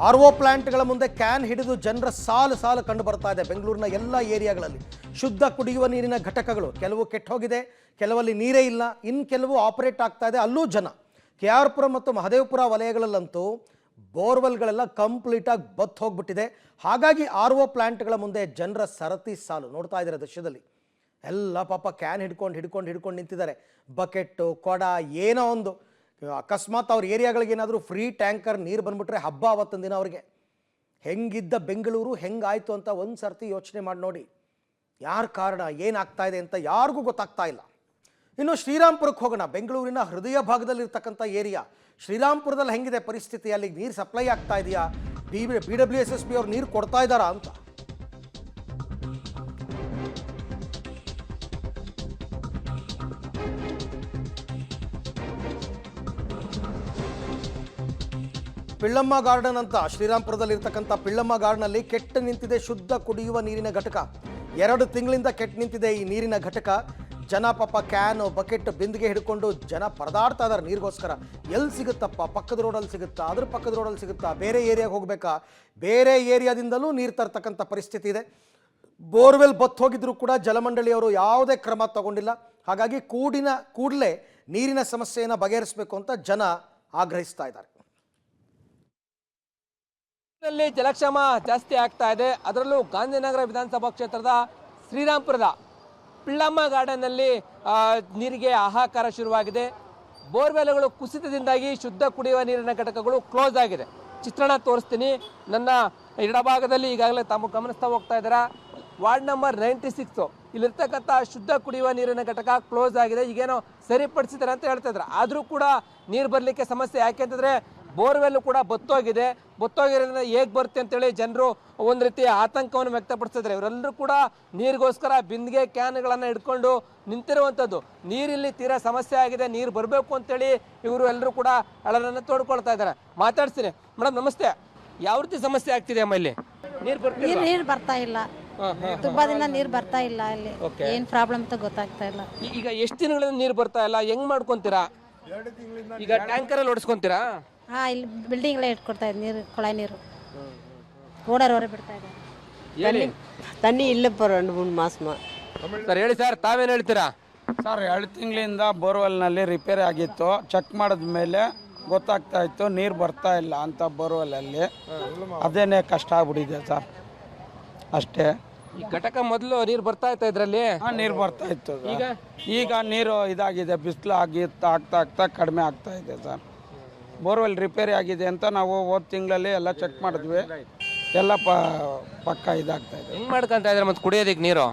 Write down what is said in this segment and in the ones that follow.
RO ಪ್ಲಾಂಟ್ಗಳ ಮುಂದೆ can ಹಿಡಿದು ಜನರ ಸಾಲು ಕಂಡು ಬರ್ತಾ ಇದೆ ಬೆಂಗಳೂರಿನ ಎಲ್ಲ ಏರಿಯಾಗಳಲ್ಲಿ. ಶುದ್ಧ ಕುಡಿಯುವ ನೀರಿನ ಘಟಕಗಳು ಕೆಲವು ಕೆಟ್ಟೋಗಿದೆ, ಕೆಲವಲ್ಲಿ ನೀರೇ ಇಲ್ಲ, ಇನ್ನು ಕೆಲವು ಆಪರೇಟ್ ಆಗ್ತಾ ಇದೆ, ಅಲ್ಲೂ ಜನ. KR ಪುರ ಮತ್ತು ಮಹದೇವಪುರ ವಲಯಗಳಲ್ಲಂತೂ ಬೋರ್ವೆಲ್ಗಳೆಲ್ಲ ಕಂಪ್ಲೀಟಾಗಿ ಬತ್ತು ಹೋಗ್ಬಿಟ್ಟಿದೆ. ಹಾಗಾಗಿ RO ಪ್ಲಾಂಟ್ಗಳ ಮುಂದೆ ಜನರ ಸರತಿ ಸಾಲು ನೋಡ್ತಾ ಇದ್ದಾರೆ ದೃಶ್ಯದಲ್ಲಿ. ಎಲ್ಲ ಪಾಪ ಕ್ಯಾನ್ ಹಿಡ್ಕೊಂಡು ನಿಂತಿದ್ದಾರೆ. ಬಕೆಟ್ಟು, ಕೊಡ, ಏನೋ ಒಂದು. ಅಕಸ್ಮಾತ್ ಅವ್ರ ಏರಿಯಾಗಳಿಗೆ ಏನಾದರೂ ಫ್ರೀ ಟ್ಯಾಂಕರ್ ನೀರು ಬಂದ್ಬಿಟ್ರೆ ಹಬ್ಬ ಅವತ್ತಿನ ದಿನ ಅವ್ರಿಗೆ. ಹೆಂಗಿದ್ದ ಬೆಂಗಳೂರು ಹೆಂಗಾಯಿತು ಅಂತ ಒಂದು ಸರ್ತಿ ಯೋಚನೆ ಮಾಡಿ ನೋಡಿ. ಯಾರ ಕಾರಣ, ಏನಾಗ್ತಾ ಇದೆ ಅಂತ ಯಾರಿಗೂ ಗೊತ್ತಾಗ್ತಾ ಇಲ್ಲ. ಇನ್ನು ಶ್ರೀರಾಮ್ಪುರಕ್ಕೆ ಹೋಗೋಣ. ಬೆಂಗಳೂರಿನ ಹೃದಯ ಭಾಗದಲ್ಲಿರ್ತಕ್ಕಂಥ ಏರಿಯಾ ಶ್ರೀರಾಮ್ಪುರದಲ್ಲಿ ಹೆಂಗಿದೆ ಪರಿಸ್ಥಿತಿ? ಅಲ್ಲಿ ನೀರು ಸಪ್ಲೈ ಆಗ್ತಾ ಇದೆಯಾ? BWSSB ಅವ್ರು ನೀರು ಕೊಡ್ತಾ ಇದ್ದಾರಾ ಅಂತ. ಪಿಳ್ಳಮ್ಮ ಗಾರ್ಡನ್ ಅಂತ ಶ್ರೀರಾಮ್ಪುರದಲ್ಲಿರ್ತಕ್ಕಂಥ ಪಿಳ್ಳಮ್ಮ ಗಾರ್ಡನಲ್ಲಿ ಕೆಟ್ಟು ನಿಂತಿದೆ ಶುದ್ಧ ಕುಡಿಯುವ ನೀರಿನ ಘಟಕ. 2 ತಿಂಗಳಿಂದ ಕೆಟ್ಟು ನಿಂತಿದೆ ಈ ನೀರಿನ ಘಟಕ. ಜನ ಪಾಪ ಕ್ಯಾನು, ಬಕೆಟ್, ಬಿಂದಿಗೆ ಹಿಡ್ಕೊಂಡು ಜನ ಪರದಾಡ್ತಾ ಇದ್ದಾರೆ ನೀರಿಗೋಸ್ಕರ. ಎಲ್ಲಿ ಸಿಗುತ್ತಪ್ಪ? ಪಕ್ಕದ ರೋಡಲ್ಲಿ ಸಿಗುತ್ತಾ? ಅದ್ರ ಪಕ್ಕದ ರೋಡಲ್ಲಿ ಸಿಗುತ್ತಾ? ಬೇರೆ ಏರಿಯಾಗೆ ಹೋಗಬೇಕಾ? ಬೇರೆ ಏರಿಯಾದಿಂದಲೂ ನೀರು ತರ್ತಕ್ಕಂಥ ಪರಿಸ್ಥಿತಿ ಇದೆ. ಬೋರ್ವೆಲ್ ಬತ್ತು ಹೋಗಿದ್ರು ಕೂಡ ಜಲಮಂಡಳಿಯವರು ಯಾವುದೇ ಕ್ರಮ ತಗೊಂಡಿಲ್ಲ. ಹಾಗಾಗಿ ಕೂಡಲೇ ನೀರಿನ ಸಮಸ್ಯೆಯನ್ನು ಬಗೆಹರಿಸಬೇಕು ಅಂತ ಜನ ಆಗ್ರಹಿಸ್ತಾ ಇದ್ದಾರೆ. ಜಲಕ್ಷಾಮ ಜಾಸ್ತಿ ಆಗ್ತಾ ಇದೆ. ಅದರಲ್ಲೂ ಗಾಂಧಿನಗರ ವಿಧಾನಸಭಾ ಕ್ಷೇತ್ರದ ಶ್ರೀರಾಮ್ಪುರದ ಪಿಳ್ಳಮ್ಮ ಗಾರ್ಡನ್ನಲ್ಲಿ ನೀರಿಗೆ ಹಾಹಾಕಾರ ಶುರುವಾಗಿದೆ. ಬೋರ್ವೆಲ್ಗಳು ಕುಸಿತದಿಂದಾಗಿ ಶುದ್ಧ ಕುಡಿಯುವ ನೀರಿನ ಘಟಕಗಳು ಕ್ಲೋಸ್ ಆಗಿದೆ. ಚಿತ್ರಣ ತೋರಿಸ್ತೀನಿ. ನನ್ನ ಎಡಭಾಗದಲ್ಲಿ ಈಗಾಗಲೇ ತಾವು ಗಮನಿಸ್ತಾ ಹೋಗ್ತಾ ಇದ್ದೀರಾ, ವಾರ್ಡ್ ನಂಬರ್ 96 ಇಲ್ಲಿರ್ತಕ್ಕಂಥ ಶುದ್ಧ ಕುಡಿಯುವ ನೀರಿನ ಘಟಕ ಕ್ಲೋಸ್ ಆಗಿದೆ. ಈಗೇನೋ ಸರಿಪಡಿಸಿದ್ದಾರೆ ಅಂತ ಹೇಳ್ತಾ ಇದ್ದಾರೆ. ಆದರೂ ಕೂಡ ನೀರು ಬರಲಿಕ್ಕೆ ಸಮಸ್ಯೆ. ಯಾಕೆ ಅಂತಂದರೆ ಬೋರ್ವೆಲ್ ಕೂಡ ಬತ್ತೋಗಿರೋದ್ರಿಂದ ಹೇಗೆ ಬರುತ್ತೆ ಅಂತೇಳಿ ಜನರು ಒಂದು ರೀತಿಯ ಆತಂಕವನ್ನು ವ್ಯಕ್ತಪಡಿಸಿದ್ರೆ, ಇವರೆಲ್ಲರೂ ಕೂಡ ನೀರಿಗೋಸ್ಕರ ಬಿಂದಿಗೆ, ಕ್ಯಾನ್ಗಳನ್ನು ಹಿಡ್ಕೊಂಡು ನಿಂತಿರುವಂಥದ್ದು. ನೀರಿಲ್ಲಿ ತೀರಾ ಸಮಸ್ಯೆ ಆಗಿದೆ, ನೀರು ಬರಬೇಕು ಅಂತೇಳಿ ಇವರು ಎಲ್ಲರೂ ಕೂಡ ಅಳಲನ್ನು ತೋಡ್ಕೊಳ್ತಾ ಇದ್ದಾರೆ. ಮಾತಾಡ್ತೀನಿ. ಮೇಡಮ್ ನಮಸ್ತೆ. ಯಾವ ರೀತಿ ಸಮಸ್ಯೆ ಆಗ್ತಿದೆ ಅಮ್ಮ ಇಲ್ಲಿ? ನೀರು ಬರ್ತಾ ಇಲ್ಲ, ತುಂಬಾ ದಿನ ನೀರು ಬರ್ತಾ ಇಲ್ಲ. ಇಲ್ಲಿ ಏನ್ ಪ್ರಾಬ್ಲಮ್ ಅಂತ ಗೊತ್ತಾಗ್ತಾ ಇಲ್ಲ. ಈಗ ಎಷ್ಟು ದಿನಗಳಿಂದ ನೀರು ಬರ್ತಾ ಇಲ್ಲ? ಹೆಂಗ್ ಮಾಡ್ಕೊಂತೀರಾ? ಈಗ ಟ್ಯಾಂಕರ್ ಅಲ್ಲಿ ಓಡಿಸ್ಕೊಂತೀರಾ? ಇಲ್ಲಿ ಬಿಲ್ಡಿಂಗ್ ಎಲ್ಲ ಇಟ್ಕೊಡ್ತಾ ಇದ್ ನೀರು, ಕೊಳಾಯಿ ನೀರು ರೋಡರ್ ಬಿಡ್ತಾ ಇದ್ದಾರೆ. தண்ணி இல்லை இப்போ 2-3 மாசமா. ಸರ್ ಹೇಳಿ ಸರ್, ತಾವೇನು ಹೇಳ್ತೀರಾ? ಸರ್ 2 ತಿಂಗಳಿಂದ ಬೋರ್ವೆಲ್ನಲ್ಲಿ ರಿಪೇರಿ ಆಗಿತ್ತು. ಚೆಕ್ ಮಾಡಿದ ಮೇಲೆ ಗೊತ್ತಾಗ್ತಾ ಇತ್ತು ನೀರು ಬರ್ತಾ ಇಲ್ಲ ಅಂತ ಬೋರ್ವೆಲ್ಲಲ್ಲಿ. ಅದೇನೇ ಕಷ್ಟ ಆಗ್ಬಿಟ್ಟಿದೆ ಸರ್, ಅಷ್ಟೇ. ಈ ಘಟಕ ಮೊದಲು ನೀರು ಬರ್ತಾ ಇತ್ತು ಇದರಲ್ಲಿ? ನೀರು ಬರ್ತಾ ಇತ್ತು. ಈಗ ನೀರು ಇದಾಗಿದೆ, ಬಿಸಿಲು ಆಗ್ತಾ ಕಡಿಮೆ ಆಗ್ತಾ ಇದೆ ಸರ್. ಬೋರ್ವೆಲ್ ರಿಪೇರಿ ಆಗಿದೆ ಅಂತ ನಾವು ಹೋದ ತಿಂಗಳಲ್ಲಿ ಎಲ್ಲ ಚೆಕ್ ಮಾಡಿದ್ವಿ. ಎಲ್ಲ ಪಕ್ಕ ಇದಾಗ್ತಾ ಇದೆ. ಹೆಂಗ್ ಮಾಡ್ಕೊಂತ ಇದ್ರೆ ಮತ್ತೆ ಕುಡಿಯೋದಕ್ಕೆ ನೀರು?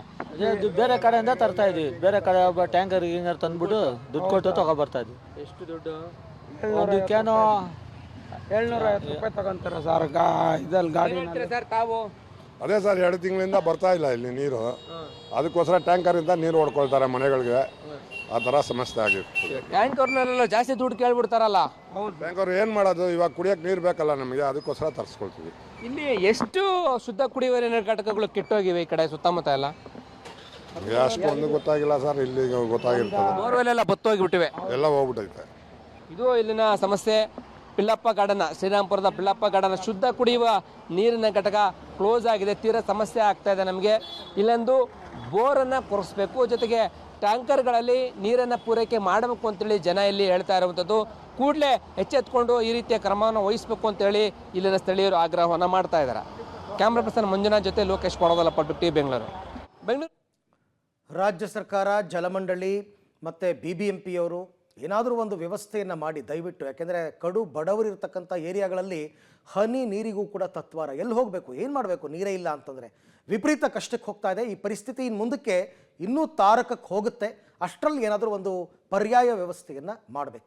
ಬೇರೆ ಕಡೆಯಿಂದ ತರ್ತಾ ಇದ್ವಿ. ಬೇರೆ ಕಡೆ ಟ್ಯಾಂಕರ್ ಗಿಂಗರ್ ತಂದ್ಬಿಟ್ಟು ದುಡ್ಡು ಕೊಟ್ಟು ತಗೊಬರ್ತಾ ಇದ್ವಿ. ಎಷ್ಟು ದುಡ್ಡು? ಒಂದು ಕ್ಯಾನು 750 ರೂಪಾಯಿ ತಗೊಂತಾರೆ ಸರ್ ಇದಲ್ಲಿ ಗಾಡಿ. ಸರ್ ತಾವು? ಅದೇ ಸರ್ 2 ತಿಂಗಳಿಂದ ಬರ್ತಾ ಇಲ್ಲ ಇಲ್ಲಿ ನೀರು. ಅದಕ್ಕೋಸ್ಕರ ಟ್ಯಾಂಕರಿಂದ ನೀರು ಹೊಡ್ಕೊಳ್ತಾರೆ ಮನೆಗಳಿಗೆ. ಆ ಥರ ಸಮಸ್ಯೆ ಆಗಿತ್ತು. ಟ್ಯಾಂಕರ್ನಲ್ಲೆಲ್ಲ ಜಾಸ್ತಿ ದುಡ್ಡು ಕೇಳ್ಬಿಡ್ತಾರಲ್ಲ. ಹೌದು, ಟ್ಯಾಂಕರ್ ಏನು ಮಾಡೋದು? ಇವಾಗ ಕುಡಿಯೋಕೆ ನೀರು ಬೇಕಲ್ಲ ನಮಗೆ, ಅದಕ್ಕೋಸ್ಕರ ತರಿಸ್ಕೊಳ್ತೀವಿ. ಇಲ್ಲಿ ಎಷ್ಟು ಶುದ್ಧ ಕುಡಿಯುವ ನೀರಿನ ಘಟಕಗಳು ಕೆಟ್ಟೋಗಿವೆ ಈ ಕಡೆ ಸುತ್ತಮುತ್ತ ಎಲ್ಲ? ಅಷ್ಟೊಂದು ಗೊತ್ತಾಗಿಲ್ಲ ಸರ್, ಇಲ್ಲಿ ಗೊತ್ತಾಗಿರ್ತದೆ. ಬೋರ್ವೆಲ್ ಎಲ್ಲ ಬತ್ತೋಗಿಬಿಟ್ಟಿವೆ, ಎಲ್ಲ ಹೋಗ್ಬಿಟ್ಟೈತೆ. ಇದು ಇಲ್ಲಿನ ಸಮಸ್ಯೆ. ಪಿಳ್ಳಪ್ಪ ಗಾರ್ಡನ್, ಶ್ರೀರಾಮ್ಪುರದ ಪಿಳ್ಳಪ್ಪ ಗಾರ್ಡನ್ ಶುದ್ಧ ಕುಡಿಯುವ ನೀರಿನ ಘಟಕ ಕ್ಲೋಸ್ ಆಗಿದೆ. ತೀರಾ ಸಮಸ್ಯೆ ಆಗ್ತಾ ಇದೆ ನಮಗೆ. ಇಲ್ಲೊಂದು ಬೋರನ್ನು ಕೊರೆಸ್ಬೇಕು, ಜೊತೆಗೆ ಟ್ಯಾಂಕರ್ಗಳಲ್ಲಿ ನೀರನ್ನು ಪೂರೈಕೆ ಮಾಡಬೇಕು ಅಂತೇಳಿ ಜನ ಇಲ್ಲಿ ಹೇಳ್ತಾ ಇರುವಂಥದ್ದು. ಕೂಡಲೇ ಎಚ್ಚೆತ್ಕೊಂಡು ಈ ರೀತಿಯ ಕ್ರಮವನ್ನು ವಹಿಸಬೇಕು ಅಂತೇಳಿ ಇಲ್ಲಿನ ಸ್ಥಳೀಯರು ಆಗ್ರಹವನ್ನು ಮಾಡ್ತಾ ಇದ್ದಾರೆ. ಕ್ಯಾಮ್ರಾ ಪರ್ಸನ್ ಮಂಜುನಾಥ್ ಜೊತೆ ಲೋಕೇಶ್ ಕೊಡೋದಲ್ಲ, ಪಟ್ಟು ಟಿ ಬೆಂಗಳೂರು. ರಾಜ್ಯ ಸರ್ಕಾರ, ಜಲಮಂಡಳಿ ಮತ್ತು BBMP ಅವರು ಏನಾದರೂ ಒಂದು ವ್ಯವಸ್ಥೆಯನ್ನು ಮಾಡಿ ದಯವಿಟ್ಟು. ಯಾಕೆಂದರೆ ಕಡು ಬಡವರಿರ್ತಕ್ಕಂಥ ಏರಿಯಾಗಳಲ್ಲಿ ಹನಿ ನೀರಿಗೂ ಕೂಡ ತತ್ವಾರ. ಎಲ್ಲಿ ಹೋಗಬೇಕು, ಏನು ಮಾಡಬೇಕು? ನೀರೇ ಇಲ್ಲ ಅಂತಂದರೆ ವಿಪರೀತ ಕಷ್ಟಕ್ಕೆ ಹೋಗ್ತಾ ಇದೆ. ಈ ಪರಿಸ್ಥಿತಿ ಇನ್ನು ಮುಂದಕ್ಕೆ ಇನ್ನೂ ತಾರಕಕ್ಕೆ ಹೋಗುತ್ತೆ. ಅಷ್ಟರಲ್ಲಿ ಏನಾದರೂ ಒಂದು ಪರ್ಯಾಯ ವ್ಯವಸ್ಥೆಯನ್ನು ಮಾಡಬೇಕು.